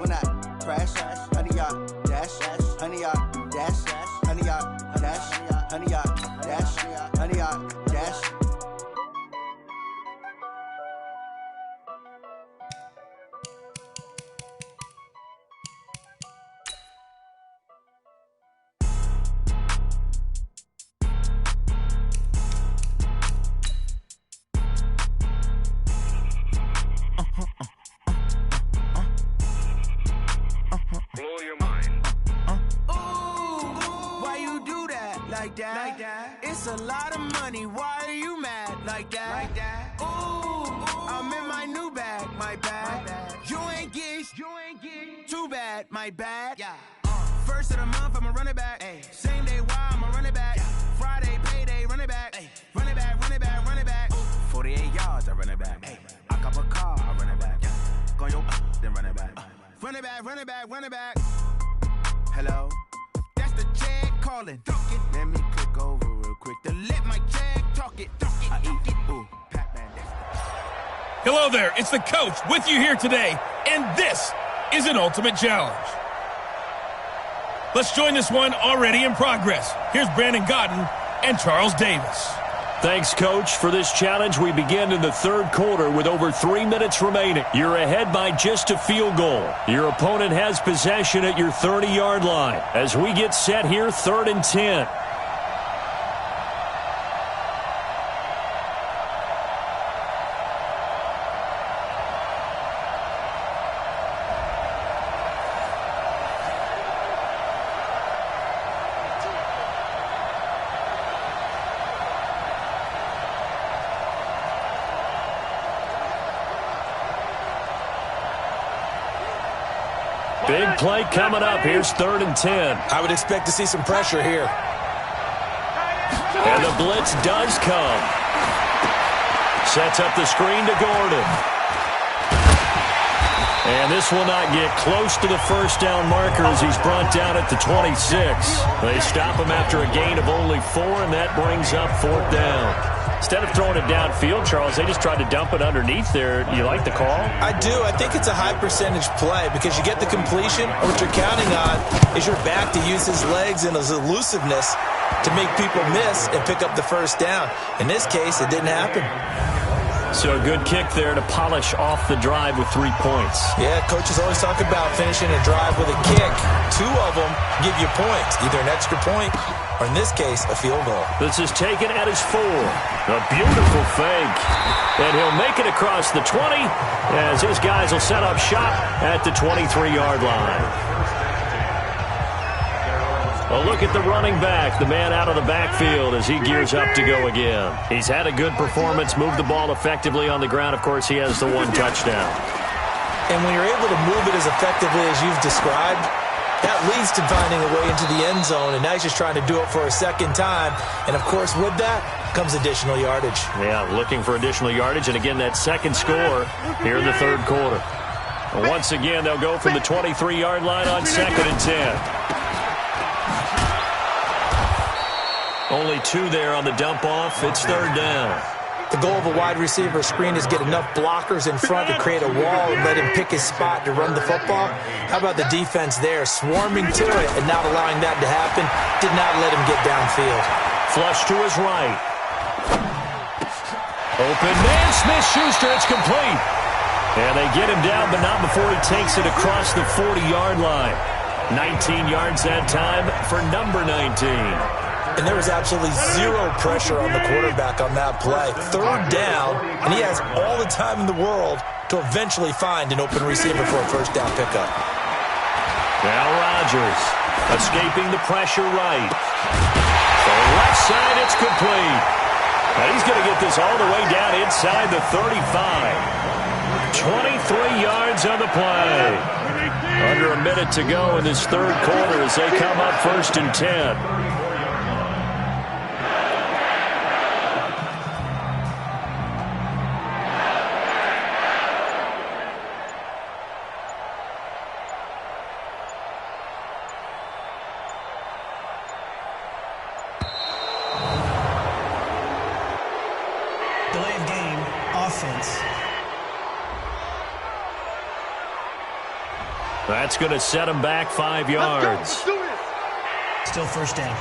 when I crash, honey, y'all dash, honey, y'all dash, honey, y'all dash, honey, y'all dash, honey, y'all dash. It's a lot of money, why are you mad like that? Ooh, I'm in my new bag, my bad. You ain't get too bad, my bad. Yeah. First of the month, I'ma run it back. Ay. Same day, why I'ma run it back. Yeah. Friday, payday, run it back. Ay. Run it back, run it back, run it back. 48 yards, I run it back. Ay. I cop a car, I run it back. Yeah. Go your then run it back. Run it back, run it back, run it back. Hello? That's the check calling. Let me click over real quick to let my check talk it. I eat it. Ooh, Pac-Man. Hello there, it's the coach with you here today, and this is an ultimate challenge. Let's join this one already in progress. Here's Brandon Godden and Charles Davis. Thanks, Coach. For this challenge, we begin in the third quarter with over 3 minutes remaining. You're ahead by just a field goal. Your opponent has possession at your 30-yard line. As we get set here, 3rd and 10. Big play coming up. Here's 3rd and 10. I would expect to see some pressure here. And the blitz does come. Sets up the screen to Gordon. And this will not get close to the first down marker as he's brought down at the 26. They stop him after a gain of only 4, and that brings up 4th down. Instead of throwing it downfield, Charles, they just tried to dump it underneath there. You like the call? I do. I think it's a high-percentage play because you get the completion, and what you're counting on is your back to use his legs and his elusiveness to make people miss and pick up the first down. In this case, it didn't happen. So a good kick there to polish off the drive with 3 points. Yeah, coaches always talk about finishing a drive with a kick. 2 of them give you points, either an extra point or, in this case, a field goal. This is taken at his 4. A beautiful fake. And he'll make it across the 20 as his guys will set up shop at the 23-yard line. A look at the running back, the man out of the backfield as he gears up to go again. He's had a good performance, moved the ball effectively on the ground. Of course, he has the 1 touchdown. And when you're able to move it as effectively as you've described, that leads to finding a way into the end zone, and now he's just trying to do it for a second time. And, of course, with that comes additional yardage. Yeah, looking for additional yardage, and again, that second score here in the third quarter. Once again, they'll go from the 23-yard line on 2nd and 10. Only 2 there on the dump-off. It's 3rd down. The goal of a wide receiver screen is get enough blockers in front to create a wall and let him pick his spot to run the football. How about the defense there, swarming to it and not allowing that to happen? Did not let him get downfield. Flush to his right. Open man, Smith-Schuster, it's complete. And they get him down, but not before he takes it across the 40-yard line. 19 yards that time for number 19. And there was absolutely zero pressure on the quarterback on that play. 3rd down, and he has all the time in the world to eventually find an open receiver for a first down pickup. Now Rodgers escaping the pressure right. The left side, it's complete. And he's going to get this all the way down inside the 35. 23 yards on the play. Under a minute to go in this third quarter as they come up 1st and 10. Delay of game, offense. That's going to set him back 5 yards. Still first down.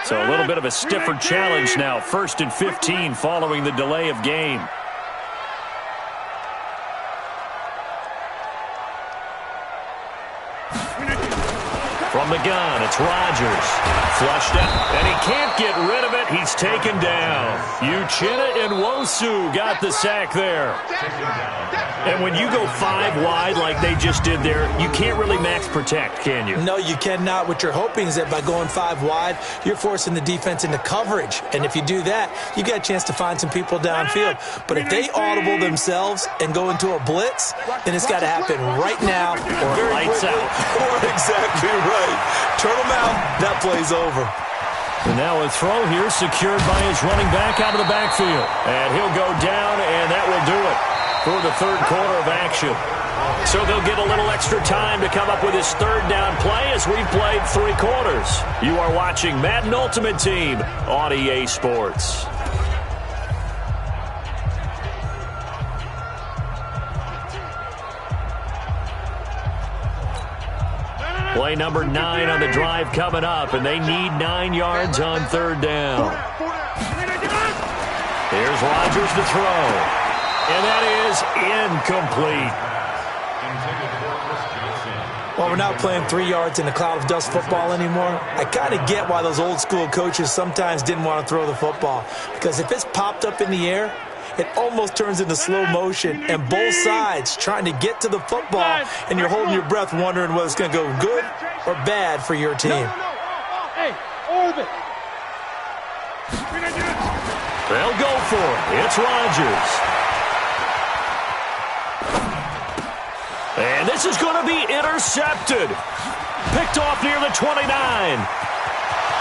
So a little bit of a stiffer challenge now. 1st and 15 following the delay of game. From the gun, it's Rodgers. Flushed out, and he can't get rid of it. He's taken down. Uchenna and Nwosu got the sack there. And when you go 5 wide like they just did there, you can't really max protect, can you? No, you cannot. What you're hoping is that by going 5 wide, you're forcing the defense into coverage. And if you do that, you get a chance to find some people downfield. But if they audible themselves and go into a blitz, then it's got to happen right now or lights out. Or exactly right. Turn them out. That play's over. And now a throw here secured by his running back out of the backfield. And he'll go down, and that will do it for the 3rd quarter of action. So they'll get a little extra time to come up with his 3rd down play as we've played 3 quarters. You are watching Madden Ultimate Team on EA Sports. Play number 9 on the drive coming up, and they need 9 yards on 3rd down. Here's Rodgers to throw, and that is incomplete. Well, we're not playing 3 yards in a cloud of dust football anymore. I kind of get why those old school coaches sometimes didn't want to throw the football, because if it's popped up in the air, it almost turns into slow motion, and both sides trying to get to the football, and you're holding your breath wondering whether it's going to go good or bad for your team. Hey, orbit. They'll go for it. It's Rodgers. And this is going to be intercepted. Picked off near the 29.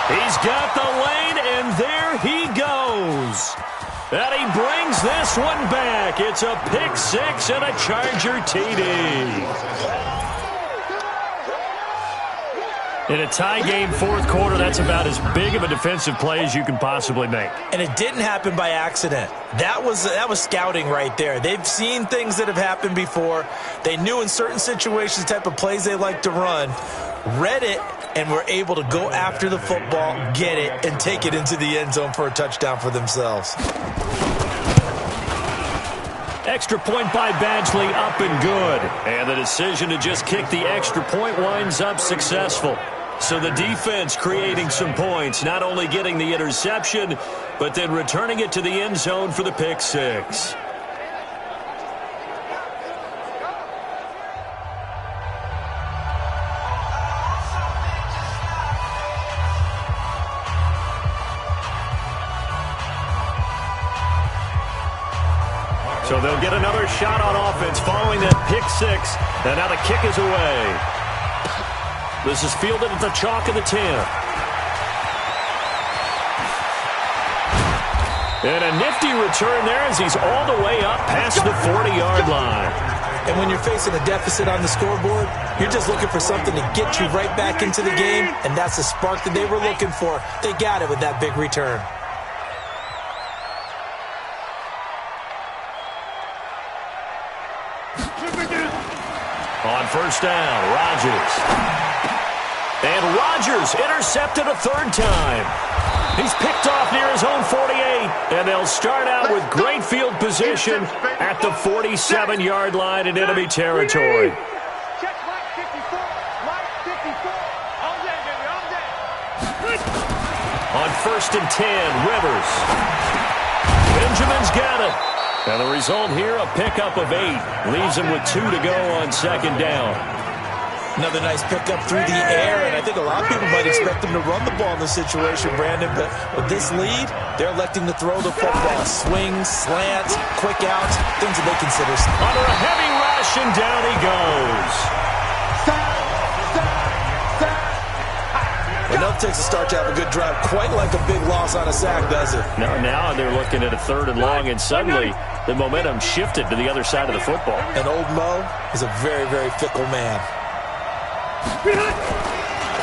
He's got the lane, and there he goes. And he brings this one back. It's a pick 6 and a Charger TD. In a tie game 4th quarter, that's about as big of a defensive play as you can possibly make. And it didn't happen by accident. That was scouting right there. They've seen things that have happened before. They knew in certain situations the type of plays they like to run, read it, and were able to go after the football, get it, and take it into the end zone for a touchdown for themselves. Extra point by Badgley, up and good. And the decision to just kick the extra point winds up successful. So the defense creating some points, not only getting the interception, but then returning it to the end zone for the pick 6. So they'll get another shot on offense following that pick 6. And now the kick is away. This is fielded at the chalk of the 10. And a nifty return there as he's all the way up past the 40-yard line. And when you're facing a deficit on the scoreboard, you're just looking for something to get you right back into the game, and that's the spark that they were looking for. They got it with that big return. On 1st down, Rodgers. And Rodgers intercepted a 3rd time. He's picked off near his own 48, and they'll start out with great field position at the 47-yard line in enemy territory. On 1st and 10, Rivers. Benjamin's got it. And the result here, a pickup of 8. Leaves him with 2 to go on 2nd down. Another nice pickup through the air, and I think a lot of people might expect them to run the ball in this situation, Brandon, but with this lead, they're electing to throw the football. Swings, slants, quick outs, things that they consider. Under a heavy rush, and down he goes. Enough takes a start to have a good drive, quite like a big loss on a sack, does it? Now they're looking at a 3rd and long, and suddenly the momentum shifted to the other side of the football. And old Mo is a very, very fickle man.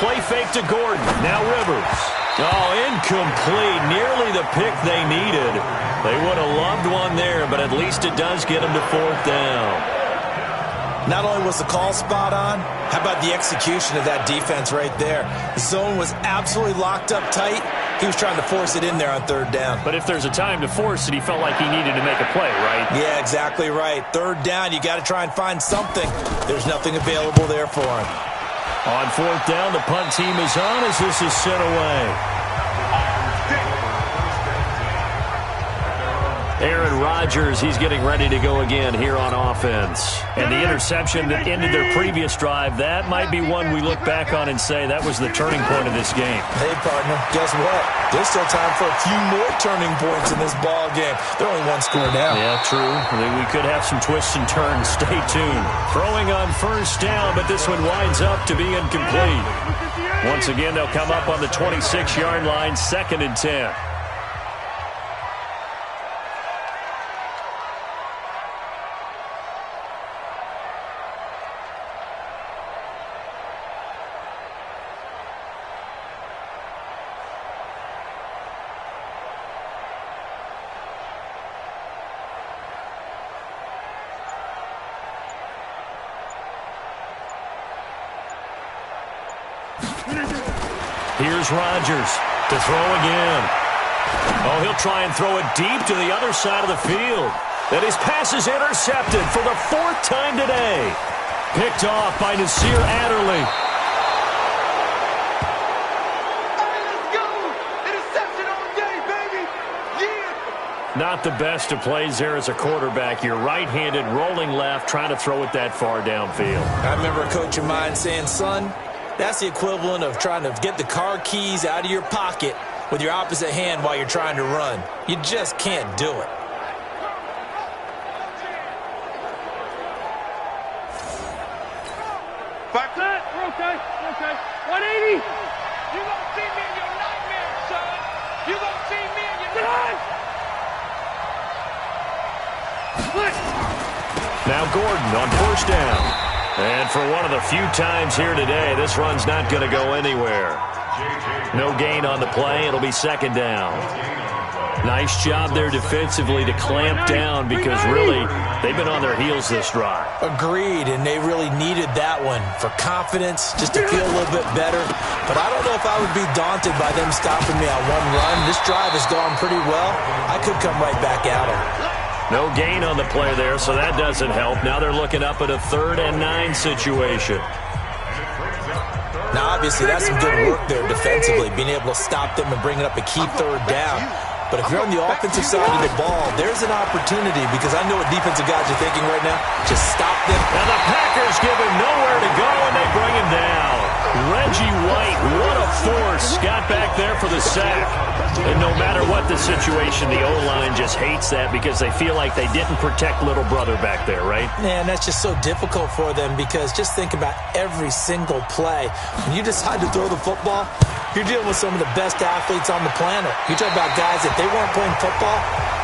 Play fake to Gordon. Now Rivers. Oh, incomplete. Nearly the pick they needed. They would have loved one there, but at least it does get them to 4th down. Not only was the call spot on, how about the execution of that defense right there? The zone was absolutely locked up tight. He was trying to force it in there on third down. But if there's a time to force it, he felt like he needed to make a play, right? Yeah, exactly right. Third down, you got to try and find something. There's nothing available there for him. On fourth down, the punt team is on as this is sent away. Aaron Rodgers, he's getting ready to go again here on offense. And the interception that ended their previous drive, that might be one we look back on and say that was the turning point of this game. Hey, partner, guess what? There's still time for a few more turning points in this ball game. They're only one score down. Yeah, true. We could have some twists and turns. Stay tuned. Throwing on first down, but this one winds up to be incomplete. Once again, they'll come up on the 26-yard line, 2nd and 10. Here's Rodgers to throw again. Oh, he'll try and throw it deep to the other side of the field. And his pass is intercepted for the 4th time today. Picked off by Nasir Adderley. Let's go! Interception all day, baby! Yeah! Not the best of plays there as a quarterback. You're right-handed, rolling left, trying to throw it that far downfield. I remember a coach of mine saying, son, that's the equivalent of trying to get the car keys out of your pocket with your opposite hand while you're trying to run. You just can't do it. Back that. We're okay. We're okay. 180. You gonna see me in your nightmare, son. You gonna see me in your nightmare. Now Gordon on first down. And for one of the few times here today, this run's not going to go anywhere. No gain on the play. It'll be 2nd down. Nice job there defensively to clamp down because really they've been on their heels this drive. Agreed, and they really needed that one for confidence, just to feel a little bit better. But I don't know if I would be daunted by them stopping me on one run. This drive has gone pretty well. I could come right back at them. No gain on the play there, so that doesn't help. Now they're looking up at a 3rd and 9 situation. Now, obviously, that's some good work there defensively, being able to stop them and bring it up a key 3rd down. But if you're on the offensive side of the ball, there's an opportunity because I know what defensive guys are thinking right now. Just stop them. Now the Packers give him nowhere to go, and they bring him down. Reggie White, what a force. Got back there for the sack. And no matter what the situation, the O-line just hates that because they feel like they didn't protect little brother back there, right? Man, that's just so difficult for them because just think about every single play. When you decide to throw the football, you're dealing with some of the best athletes on the planet. You talk about guys, if they weren't playing football,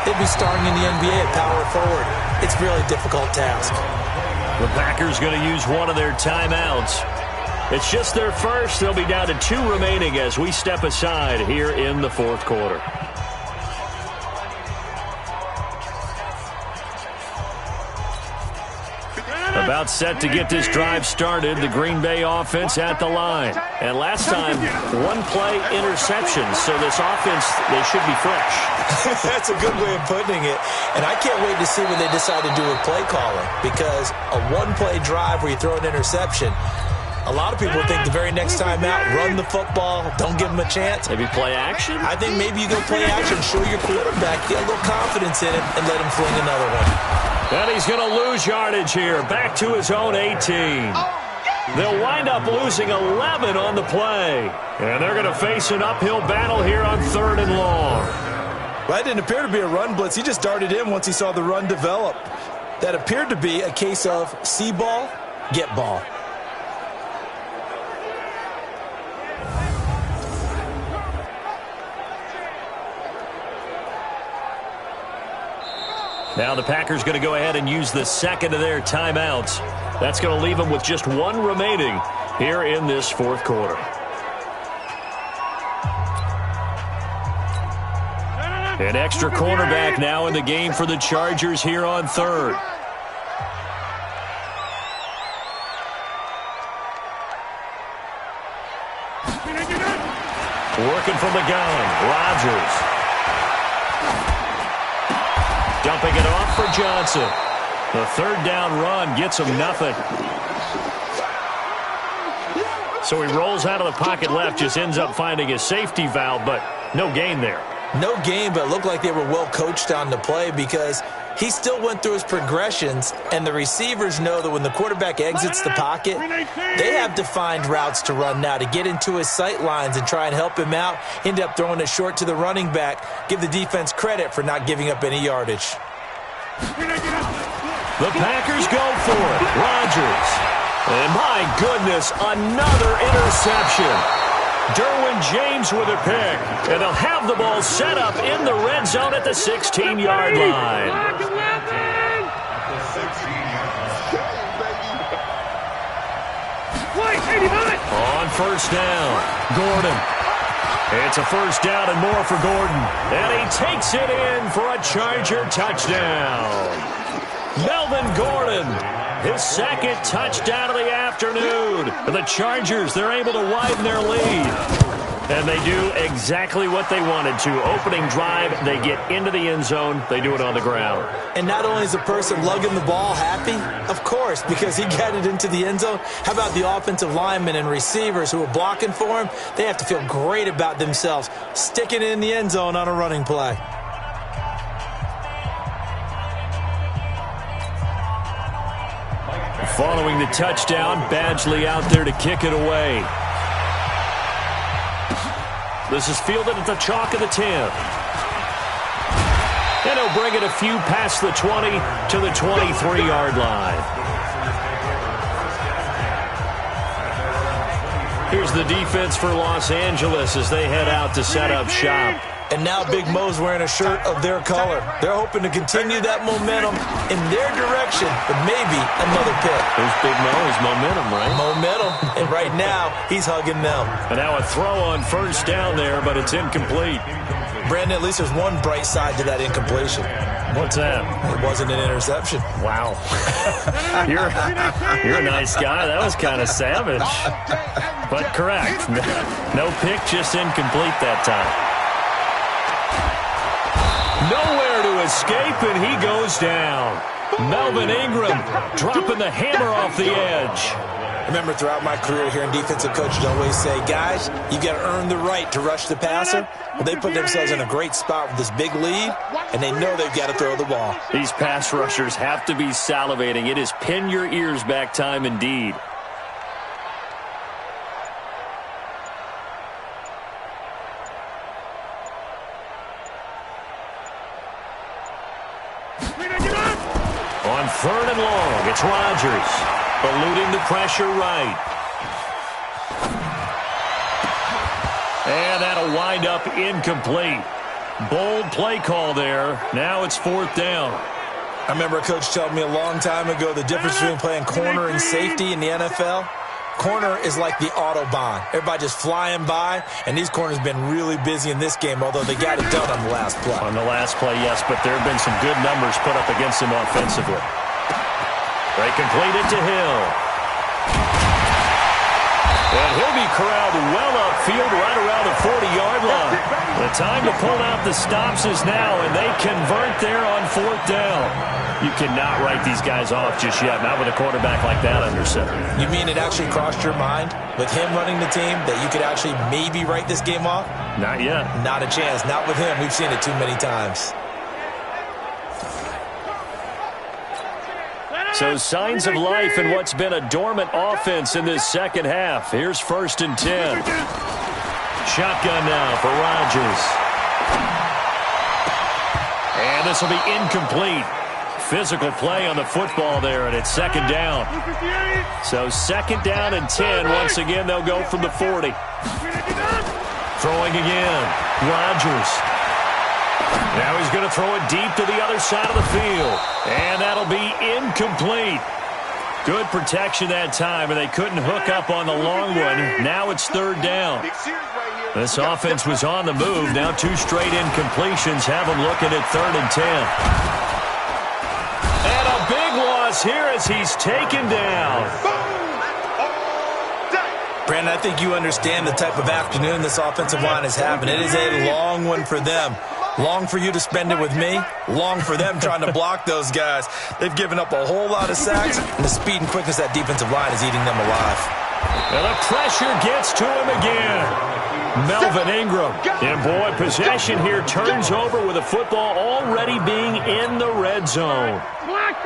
they'd be starring in the NBA at power forward. It's a really difficult task. The Packers going to use one of their timeouts. It's just their first. They'll be down to 2 remaining as we step aside here in the 4th quarter. About set to get this drive started, the Green Bay offense at the line. And last time, 1-play interception, so this offense, they should be fresh. That's a good way of putting it. And I can't wait to see what they decide to do with play calling because a 1-play drive where you throw an interception, a lot of people think the very next time out, run the football, don't give them a chance. Maybe play action? I think maybe you go play action, show your quarterback, get a little confidence in it, and let him fling another one. And he's going to lose yardage here, back to his own 18. They'll wind up losing 11 on the play. And they're going to face an uphill battle here on 3rd and long. Well, that didn't appear to be a run blitz. He just darted in once he saw the run develop. That appeared to be a case of see ball, get ball. Now the Packers going to go ahead and use the 2nd of their timeouts. That's going to leave them with just 1 remaining here in this 4th quarter. An extra cornerback now in the game for the Chargers here on 3rd. Working from the gun, Rodgers. Dumping it off for Johnson. The third down run gets him nothing. So he rolls out of the pocket left, just ends up finding a safety valve, but no gain there. No gain, but it looked like they were well coached on the play because he still went through his progressions, and the receivers know that when the quarterback exits the pocket, they have defined routes to run now to get into his sight lines and try and help him out. End up throwing it short to the running back. Give the defense credit for not giving up any yardage. The Packers go for it. Rodgers. And my goodness, another interception. Derwin James with a pick. And they'll have the ball set up in the red zone at the 16-yard line. On first down, Gordon. It's a first down and more for Gordon. And he takes it in for a Charger touchdown. Melvin Gordon, his second touchdown of the afternoon. And the Chargers, they're able to widen their lead. And they do exactly what they wanted to. Opening drive, they get into the end zone. They do it on the ground. And not only is the person lugging the ball happy, of course, because he got it into the end zone. How about the offensive linemen and receivers who are blocking for him? They have to feel great about themselves, sticking it in the end zone on a running play. Following the touchdown, Badgley out there to kick it away. This is fielded at the chalk of the 10. And he'll bring it a few past the 20 to the 23-yard line. Here's the defense for Los Angeles as they head out to set up shop. And now Big Mo's wearing a shirt of their color. They're hoping to continue that momentum in their direction, but maybe another pick. There's Big Mo, his momentum, right? Momentum, and right now, he's hugging them. And now a throw on first down there, but it's incomplete. Brandon, at least there's one bright side to that incompletion. What's that? It wasn't an interception. Wow. You're a nice guy. That was kind of savage. But correct. No pick, just incomplete that time. Nowhere to escape, and he goes down. Melvin Ingram dropping the hammer off the edge. I remember throughout my career here in defensive coaches always say, guys, you got to earn the right to rush the passer. Well, they put themselves in a great spot with this big lead, and they know they've got to throw the ball. These pass rushers have to be salivating. It is pin your ears back time indeed. On third and long, it's Rodgers, eluding the pressure right. And that'll wind up incomplete. Bold play call there. Now it's fourth down. I remember a coach telling me a long time ago the difference between playing corner and safety in the NFL. Corner is like the Autobahn. Everybody just flying by, and these corners have been really busy in this game, although they got it done on the last play. On the last play, yes, but there have been some good numbers put up against him offensively. They complete it to Hill. And he'll be corralled well upfield right around the 40-yard line. The time to pull out the stops is now, and they convert there on fourth down. You cannot write these guys off just yet, not with a quarterback like that under center. You mean it actually crossed your mind with him running the team that you could actually maybe write this game off? Not yet. Not a chance. Not with him. We've seen it too many times. So signs of life in what's been a dormant offense in this second half. Here's first and 10. Shotgun now for Rodgers. And this will be incomplete. Physical play on the football there, and it's second down. So second down and 10. Once again, they'll go from the 40. Throwing again. Rodgers. Now he's going to throw it deep to the other side of the field. And that'll be incomplete. Good protection that time, and they couldn't hook up on the long one. Now it's third down. This offense was on the move. Now two straight incompletions have them looking at third and 10. And a big loss here as he's taken down. Brandon, I think you understand the type of afternoon this offensive line is having. It is a long one for them. Long for you to spend it with me. Long for them trying to block those guys. They've given up a whole lot of sacks, and the speed and quickness of that defensive line is eating them alive. And the pressure gets to him again. Melvin Ingram. And boy, possession here turns over with the football already being in the red zone.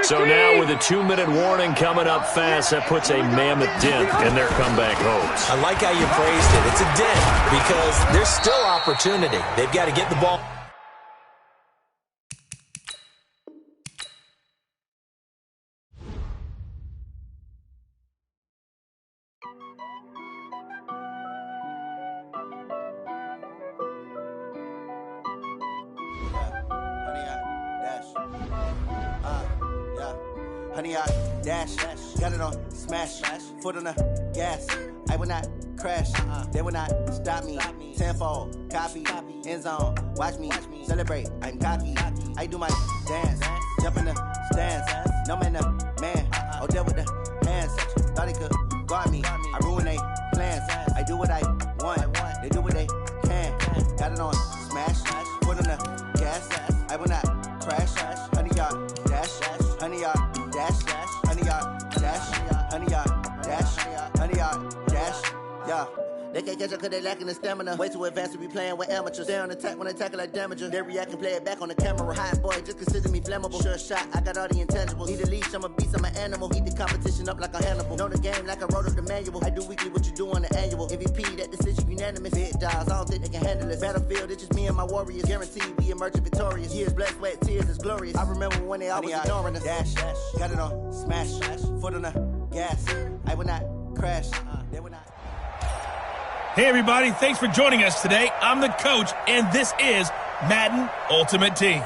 So now with a 2-minute warning coming up fast, that puts a mammoth dent in their comeback hopes. I like how you phrased it. It's a dent because there's still opportunity. They've got to get the ball. Honey, I dash, got it on smash, foot on the gas. I will not crash, they will not stop me. Tenfold, copy, end zone, watch me celebrate. I'm cocky, I do my dance, jump in the stands. No man, the man, oh, deal with the hands. Thought he could guard me, I ruin they plans. I do what I want, they do what they can. Got it on smash, foot on the gas. I will not crash, honey, y'all dash, honey, y'all. Dash, honey, yard, dash, honey, yard, dash, honey, yard, dash, yeah. They can't catch up cause they lacking the stamina. Way too advanced to be playing with amateurs. Stay on attack when they tackle like damagers. They react and play it back on the camera. Hot boy, just consider me flammable. Sure shot, I got all the intangibles. Need a leash, I'm a beast, I'm an animal. Heat the competition up like a Hannibal. Know the game like I wrote up the manual. I do weekly what you do on the annual. MVP, that decision unanimous. Big dogs, I don't think they can handle it. Battlefield, it's just me and my warriors. Guaranteed we emerging victorious. Years, blood, sweat, tears, it's glorious. I remember when they always ignoring us. Dash, got it on smash, foot on the gas. I will not crash, they will not. Hey, everybody. Thanks for joining us today. I'm the coach, and this is Madden Ultimate Team.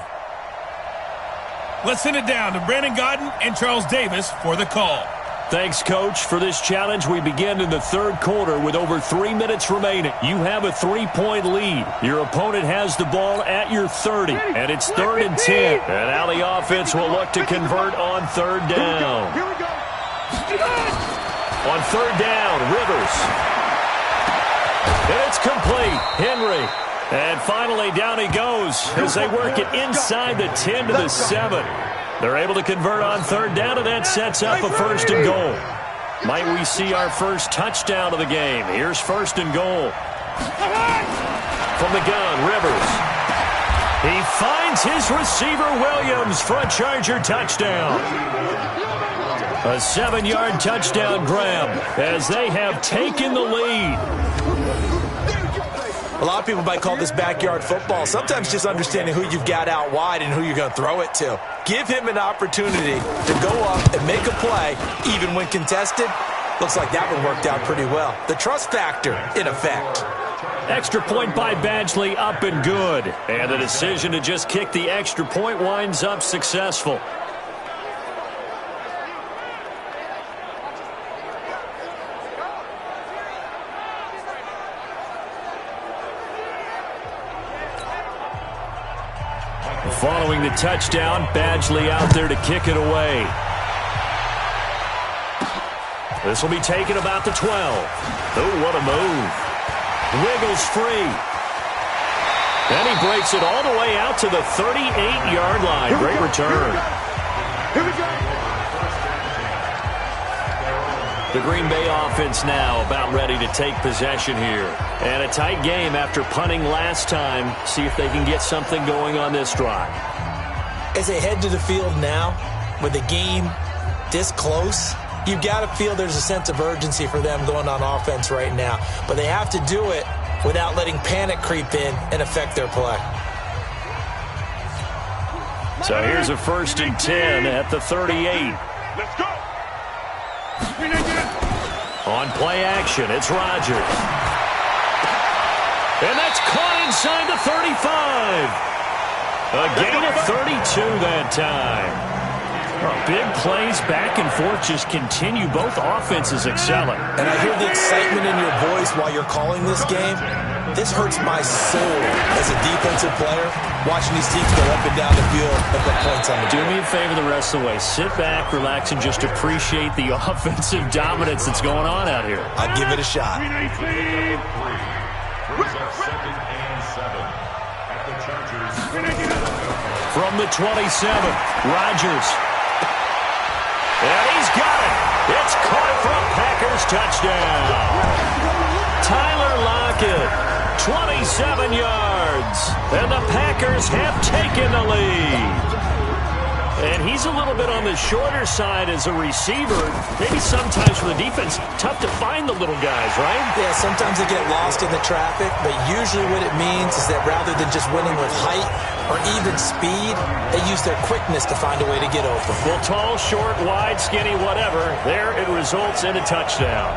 Let's send it down to Brandon Godden and Charles Davis for the call. Thanks, Coach. For this challenge, we begin in the third quarter with over 3 minutes remaining. You have a 3-point lead. Your opponent has the ball at your 30, and it's 3rd and 10. And now the offense will look to convert on 3rd down. Here we go. On 3rd down, Rivers. And it's complete. Henry. And finally, down he goes as they work it inside the 10 to the 7. They're able to convert on 3rd down, and that sets up a 1st and goal. Might we see our first touchdown of the game? Here's 1st and goal. From the gun, Rivers. He finds his receiver, Williams, for a Charger touchdown. A 7-yard touchdown grab as they have taken the lead. A lot of people might call this backyard football. Sometimes just understanding who you've got out wide and who you're going to throw it to. Give him an opportunity to go up and make a play, even when contested. Looks like that one worked out pretty well. The trust factor, in effect. Extra point by Badgley, up and good. And the decision to just kick the extra point winds up successful. Following the touchdown, Badgley out there to kick it away. This will be taken about the 12. Oh, what a move. Wiggles free. And he breaks it all the way out to the 38-yard line. Great return. Here we go. The Green Bay offense now about ready to take possession here. And a tight game after punting last time. See if they can get something going on this drive. As they head to the field now, with the game this close, you've got to feel there's a sense of urgency for them going on offense right now. But they have to do it without letting panic creep in and affect their play. So here's a 1st and 10 at the 38. Let's go. On play action, it's Rodgers. And that's caught inside the 35. A gain of 32 that time. Big plays back and forth just continue. Both offenses excelling. And I hear the excitement in your voice while you're calling this game. This hurts my soul as a defensive player, watching these teams go up and down the field and put points on the Do board. me a favor the rest of the way. Sit back, relax, and just appreciate the offensive dominance that's going on out here. I'll give it a shot. From the 27, Rodgers. And he's got it. It's caught for a Packers touchdown. Tyler Lockett, 27 yards. And the Packers have taken the lead. And he's a little bit on the shorter side as a receiver. Maybe sometimes for the defense, tough to find the little guys, right? Yeah, sometimes they get lost in the traffic, but usually what it means is that rather than just winning with height or even speed, they use their quickness to find a way to get open. Well, tall, short, wide, skinny, whatever, there it results in a touchdown.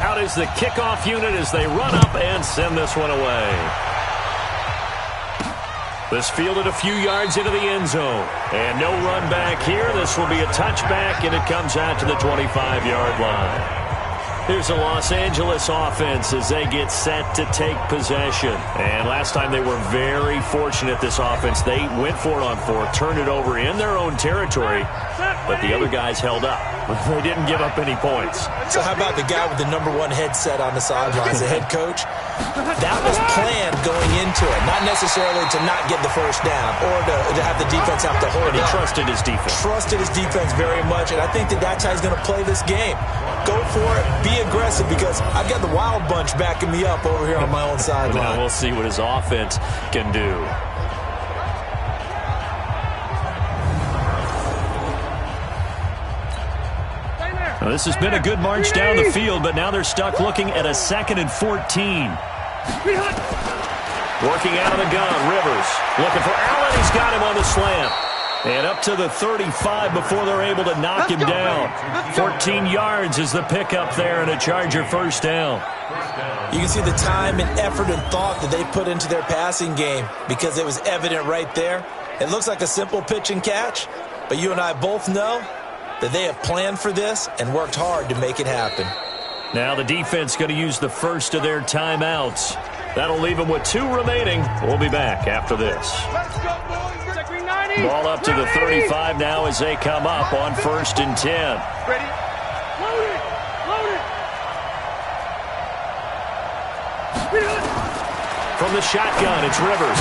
Out is the kickoff unit as they run up and send this one away. This fielded a few yards into the end zone. And no run back here. This will be a touchback, and it comes out to the 25-yard line. Here's the Los Angeles offense as they get set to take possession. And last time they were very fortunate, this offense. They went for it on fourth, turned it over in their own territory, but the other guys held up. They didn't give up any points. So how about the guy with the number one headset on the sidelines, the head coach? That was planned going into it, not necessarily to not get the first down or to have the defense have to hold it. He trusted his defense. Trusted his defense very much, and I think that that's how he's going to play this game. Go for it, be aggressive, because I've got the wild bunch backing me up over here on my own sideline. Now we'll see what his offense can do. Now, this has been a good march down the field, but now they're stuck looking at a 2nd and 14. Working out of the gun, Rivers looking for Allen. He's got him on the slam. And up to the 35 before they're able to knock him down. 14 yards is the pickup there and a Charger first down. You can see the time and effort and thought that they put into their passing game because it was evident right there. It looks like a simple pitch and catch, but you and I both know that they have planned for this and worked hard to make it happen. Now the defense going to use the first of their timeouts. That'll leave them with 2 remaining. We'll be back after this. Ball up to the 35 now as they come up on 1st and 10. Ready? Load it! Load it! From the shotgun, it's Rivers.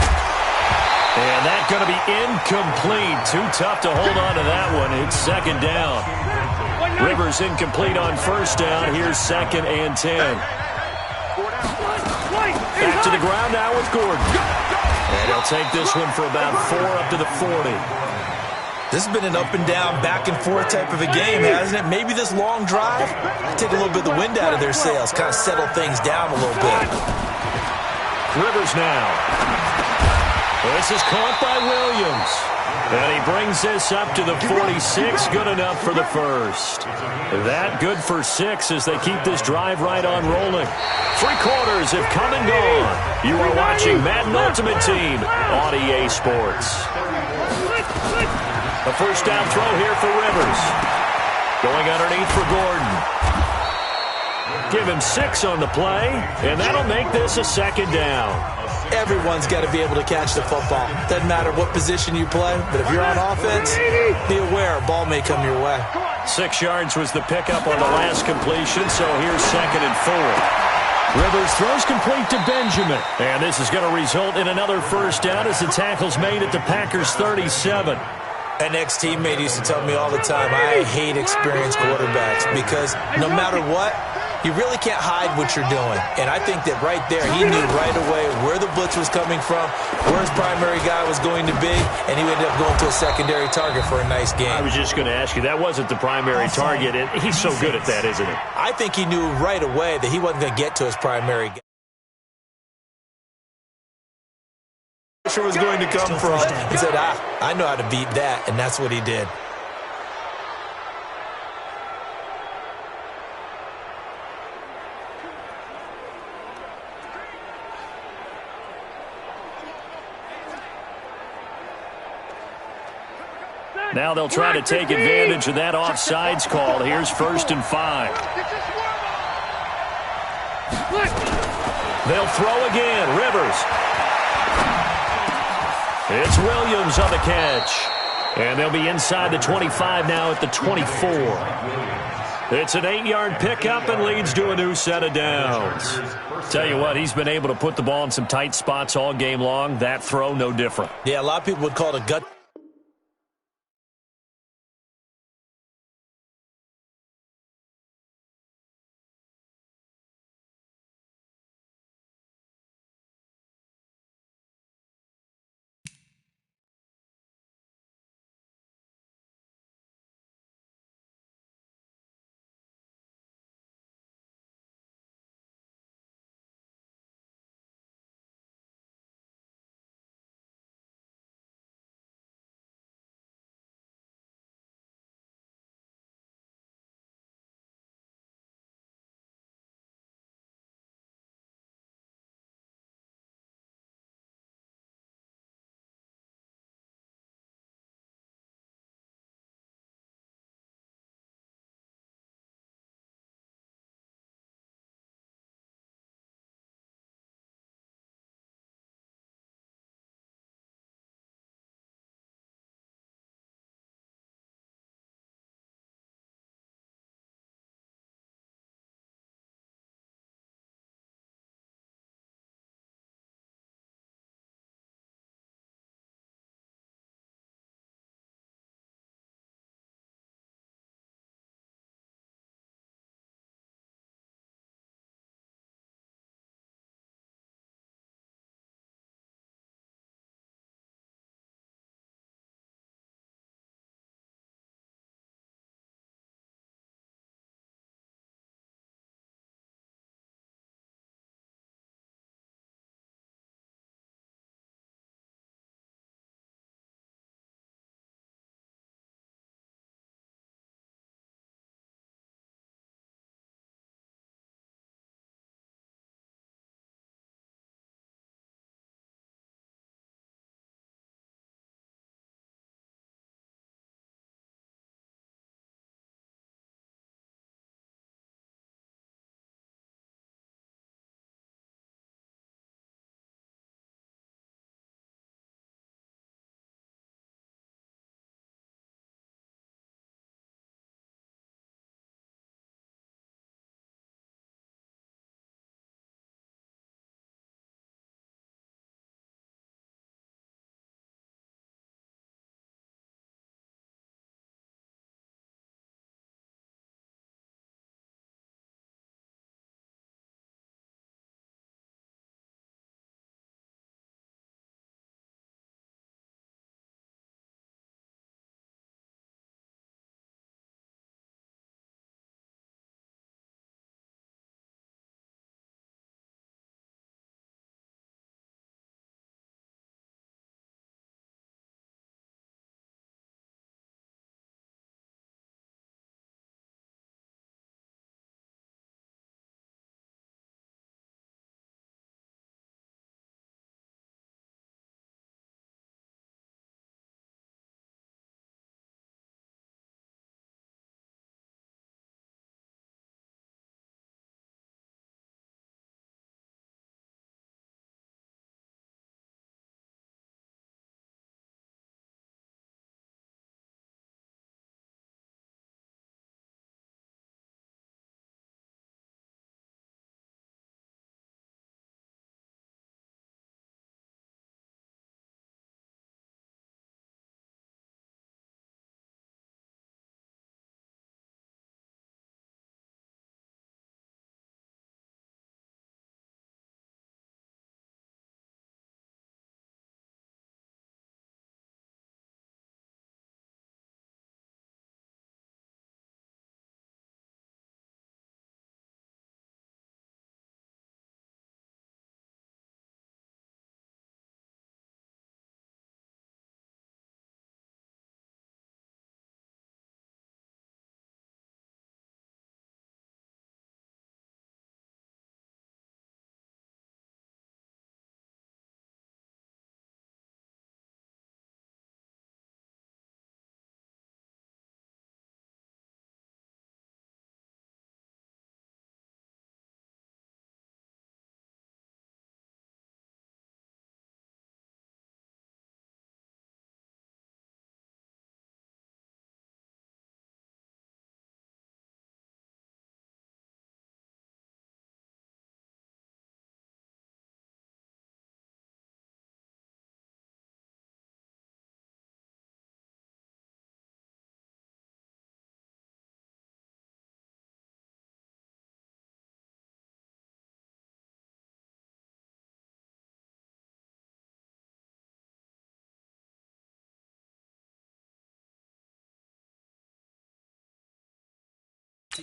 And that's going to be incomplete. Too tough to hold on to that one. It's 2nd down. Rivers incomplete on 1st down. Here's 2nd and 10. Back to the ground now with Gordon. And he'll take this one for about 4 up to the 40. This has been an up and down, back and forth type of a game, hasn't it? Maybe this long drive, take a little bit of the wind out of their sails, kind of settle things down a little bit. Rivers now. This is caught by Williams. And he brings this up to the 46. Good enough for the first. That good for 6 as they keep this drive right on rolling. 3 quarters have come and gone. You are watching Madden Ultimate Team on EA Sports. A first down throw here for Rivers. Going underneath for Gordon. Give him 6 on the play, and that'll make this a 2nd down. Everyone's got to be able to catch the football. Doesn't matter what position you play, but if you're on offense, be aware a ball may come your way. 6 yards was the pickup on the last completion, so here's 2nd and 4. Rivers throws complete to Benjamin. And this is going to result in another first down as the tackle's made at the Packers' 37. An ex-teammate used to tell me all the time, I hate experienced quarterbacks because no matter what, you really can't hide what you're doing. And I think that right there, he knew right away where the blitz was coming from, where his primary guy was going to be, and he ended up going to a secondary target for a nice game. I was just going to ask you, that wasn't the primary target, and he's so good at that, isn't he? I think he knew right away that he wasn't going to get to his primary guy. Was going to come from. He said, I know how to beat that, and that's what he did. Now they'll try to take advantage of that offsides call. Here's 1st and 5. They'll throw again. Rivers. It's Williams on the catch. And they'll be inside the 25 now at the 24. It's an 8-yard pickup and leads to a new set of downs. Tell you what, he's been able to put the ball in some tight spots all game long. That throw, no different. Yeah, a lot of people would call it a gut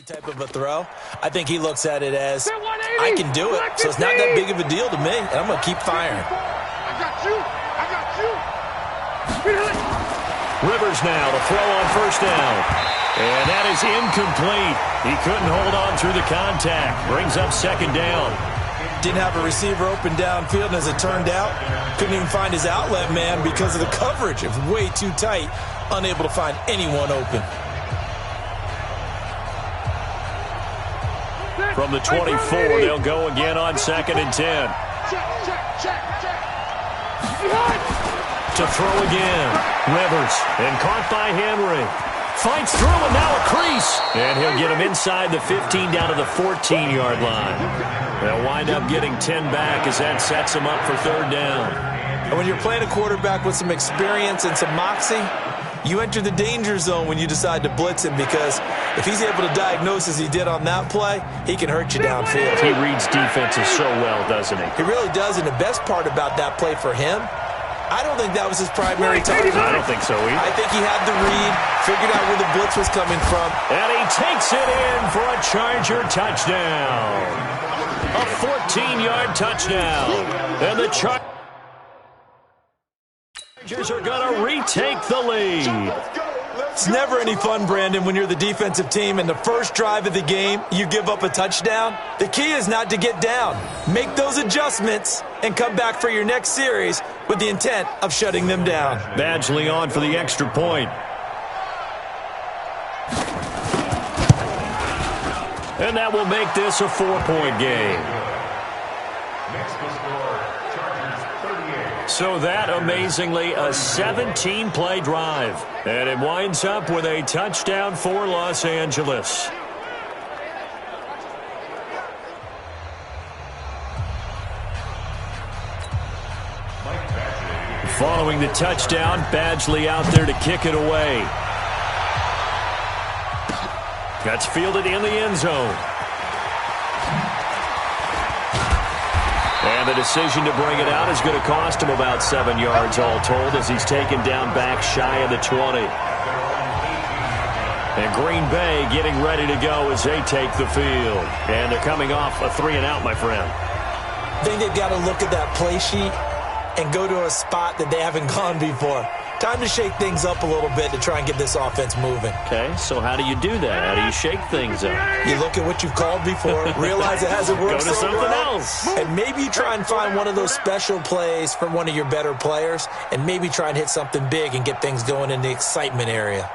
type of a throw. I think he looks at it as, I can do it, so it's not that big of a deal to me, and I'm going to keep firing. I got you. I got you. Rivers now to throw on first down. And that is incomplete. He couldn't hold on through the contact. Brings up second down. Didn't have a receiver open downfield, and as it turned out, couldn't even find his outlet man because of the coverage. It was way too tight, unable to find anyone open. From the 24, they'll go again on 2nd and 10. Check. To throw again. Rivers, and caught by Henry. Fights through, and now a crease. And he'll get him inside the 15 down to the 14-yard line. They'll wind up getting 10 back as that sets him up for third down. And when you're playing a quarterback with some experience and some moxie, you enter the danger zone when you decide to blitz him, because if he's able to diagnose as he did on that play, he can hurt you downfield. He reads defenses so well, doesn't he? He really does, and the best part about that play for him, I don't think that was his primary target. I don't think so either. I think he had the read, figured out where the blitz was coming from. And he takes it in for a Charger touchdown. A 14-yard touchdown. And the Chargers are going to retake the lead. It's never any fun, Brandon, when you're the defensive team and the first drive of the game, you give up a touchdown. The key is not to get down. Make those adjustments and come back for your next series with the intent of shutting them down. Badgley on for the extra point. And that will make this a 4-point game. So that, amazingly, a 17-play drive. And it winds up with a touchdown for Los Angeles. Following the touchdown, Badgley out there to kick it away. That's fielded in the end zone. And the decision to bring it out is going to cost him about 7 yards all told, as he's taken down back shy of the 20. And Green Bay getting ready to go as they take the field. And they're coming off a 3-and-out, my friend. I think they've got to look at that play sheet and go to a spot that they haven't gone before. Time to shake things up a little bit to try and get this offense moving. Okay, so how do you do that? How do you shake things up? You look at what you've called before, realize it hasn't worked Go to something else. and maybe you try and find one of those special plays from one of your better players, and maybe try and hit something big and get things going in the excitement area.